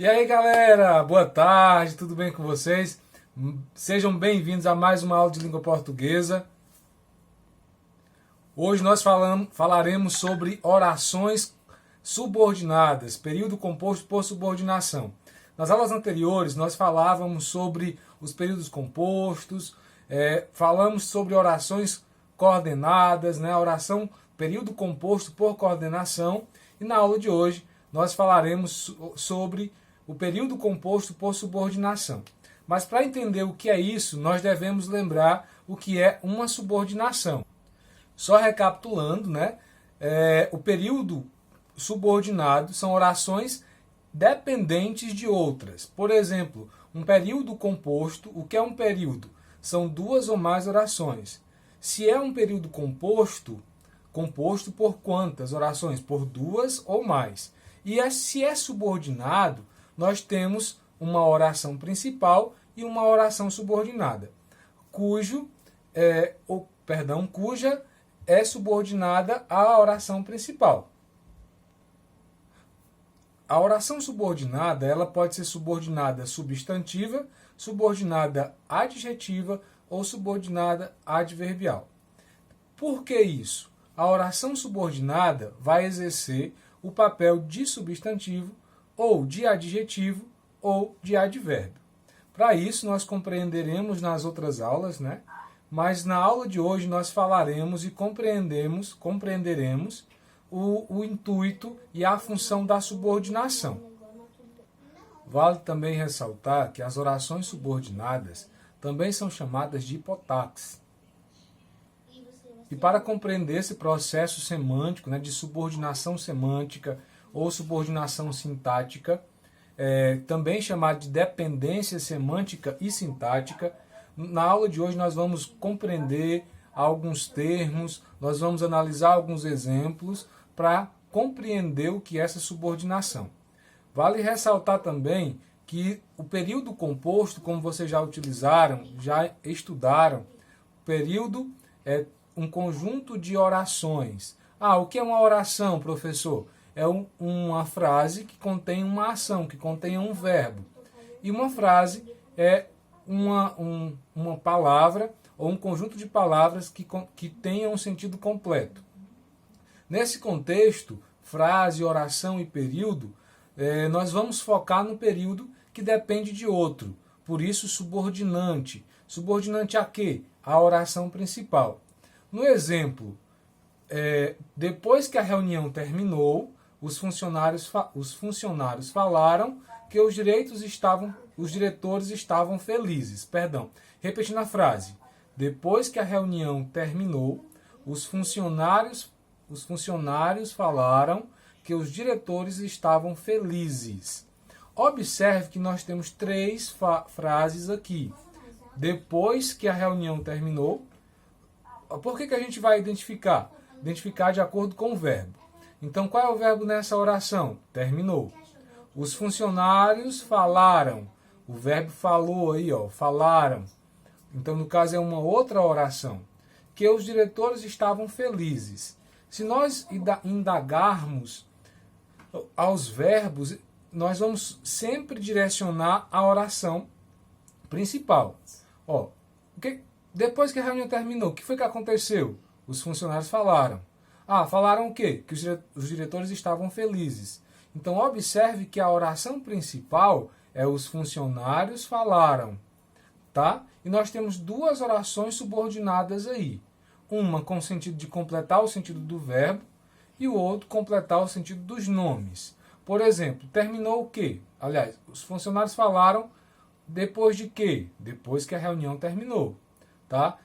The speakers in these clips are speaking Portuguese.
E aí, galera, boa tarde, tudo bem com vocês? Sejam bem-vindos a mais uma aula de língua portuguesa. Hoje nós falaremos sobre orações subordinadas, período composto por subordinação. Nas aulas anteriores nós falávamos sobre os períodos compostos, falamos sobre orações coordenadas, a oração período composto por coordenação, e na aula de hoje nós falaremos sobre o período composto por subordinação. Mas para entender o que é isso, nós devemos lembrar o que é uma subordinação. Só recapitulando, o período subordinado são orações dependentes de outras. Por exemplo, um período composto, o que é um período? São duas ou mais orações. Se é um período composto por quantas orações? Por duas ou mais. E se é subordinado, nós temos uma oração principal e uma oração subordinada, cuja é subordinada à oração principal. A oração subordinada, ela pode ser subordinada substantiva, subordinada adjetiva ou subordinada adverbial. Por que isso? A oração subordinada vai exercer o papel de substantivo ou de adjetivo ou de advérbio. Para isso nós compreenderemos nas outras aulas, mas na aula de hoje nós falaremos e compreenderemos o intuito e a função da subordinação. Vale também ressaltar que as orações subordinadas também são chamadas de hipotáxis. E para compreender esse processo semântico, de subordinação semântica ou subordinação sintática, também chamado de dependência semântica e sintática, na aula de hoje nós vamos compreender alguns termos, nós vamos analisar alguns exemplos para compreender o que é essa subordinação. Vale ressaltar também que o período composto, como vocês já utilizaram, já estudaram, período é um conjunto de orações. O que é uma oração, professor? É uma frase que contém uma ação, que contém um verbo. E uma frase é uma palavra ou um conjunto de palavras que tenham um sentido completo. Nesse contexto, frase, oração e período, nós vamos focar no período que depende de outro. Por isso, subordinante. Subordinante a quê? A oração principal. No exemplo, depois que a reunião terminou, os funcionários falaram que os diretores estavam felizes. Repetindo a frase. Depois que a reunião terminou, os funcionários falaram que os diretores estavam felizes. Observe que nós temos três frases aqui. Depois que a reunião terminou. Por que a gente vai identificar? Identificar de acordo com o verbo. Então, qual é o verbo nessa oração? Terminou. Os funcionários falaram. O verbo falou aí, falaram. Então, no caso, é uma outra oração. Que os diretores estavam felizes. Se nós indagarmos aos verbos, nós vamos sempre direcionar a oração principal. Depois que a reunião terminou, o que foi que aconteceu? Os funcionários falaram. Falaram o quê? Que os diretores estavam felizes. Então, observe que a oração principal é os funcionários falaram. Tá? E nós temos duas orações subordinadas aí. Uma com o sentido de completar o sentido do verbo e o outro completar o sentido dos nomes. Por exemplo, terminou o quê? Aliás, os funcionários falaram depois de quê? Depois que a reunião terminou. Tá?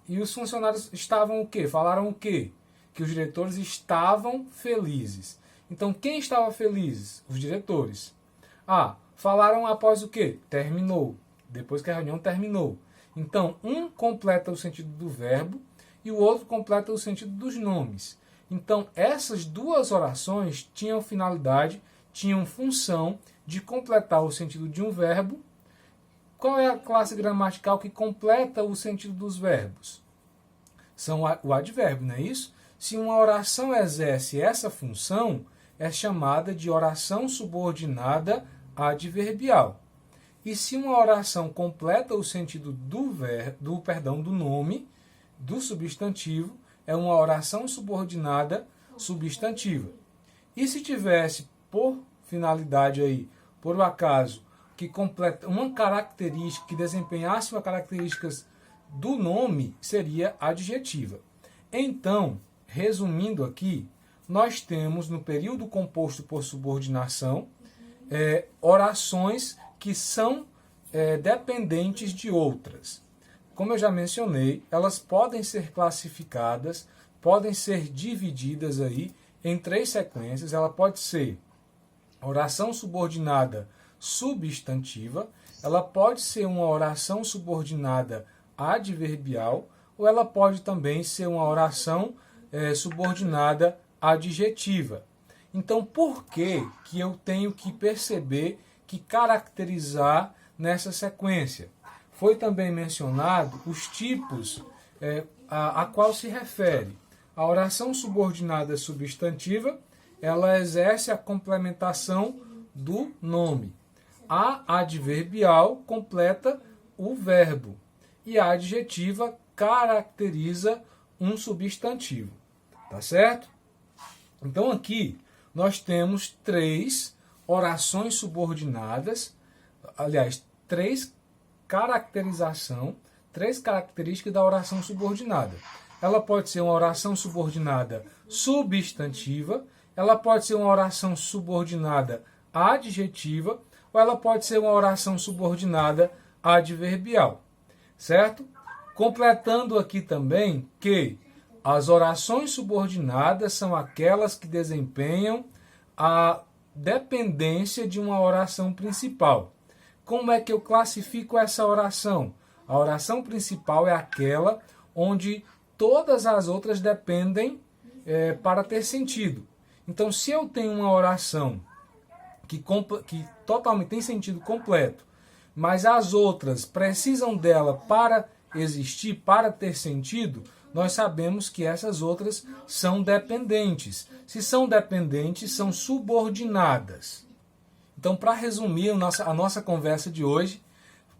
E os funcionários estavam o quê? Falaram o quê? Que os diretores estavam felizes. Então, quem estava feliz? Os diretores. Falaram após o quê? Terminou. Depois que a reunião terminou. Então, um completa o sentido do verbo e o outro completa o sentido dos nomes. Então, essas duas orações tinham finalidade, tinham função de completar o sentido de um verbo. Qual é a classe gramatical que completa o sentido dos verbos? São o advérbio, não é isso? Se uma oração exerce essa função, é chamada de oração subordinada adverbial. E se uma oração completa o sentido do nome, do substantivo, é uma oração subordinada substantiva. E se tivesse por finalidade aí, por um acaso, que completa uma característica, que desempenhasse uma característica do nome, seria adjetiva. Então, resumindo aqui, nós temos no período composto por subordinação orações que são dependentes de outras. Como eu já mencionei, elas podem ser classificadas, podem ser divididas aí em 3 sequências. Ela pode ser oração subordinada substantiva, ela pode ser uma oração subordinada adverbial, ou ela pode também ser uma oração subordinada adjetiva. Então, por que eu tenho que perceber, que caracterizar nessa sequência? Foi também mencionado os tipos a qual se refere. A oração subordinada substantiva, ela exerce a complementação do nome. A adverbial completa o verbo. E a adjetiva caracteriza um substantivo. Tá certo? Então aqui nós temos 3 orações subordinadas, aliás, 3 características da oração subordinada. Ela pode ser uma oração subordinada substantiva, ela pode ser uma oração subordinada adjetiva, ou ela pode ser uma oração subordinada adverbial. Certo? Completando aqui também que as orações subordinadas são aquelas que desempenham a dependência de uma oração principal. Como é que eu classifico essa oração? A oração principal é aquela onde todas as outras dependem para ter sentido. Então, se eu tenho uma oração que totalmente tem sentido completo, mas as outras precisam dela para existir, para ter sentido, nós sabemos que essas outras são dependentes. Se são dependentes, são subordinadas. Então, para resumir a nossa conversa de hoje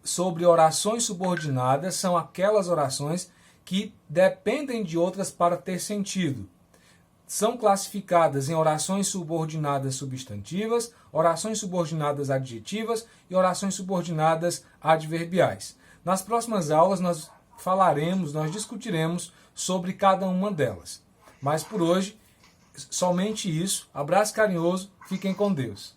sobre orações subordinadas, são aquelas orações que dependem de outras para ter sentido. São classificadas em orações subordinadas substantivas, orações subordinadas adjetivas e orações subordinadas adverbiais. Nas próximas aulas nós discutiremos sobre cada uma delas. Mas por hoje, somente isso. Abraço carinhoso, fiquem com Deus.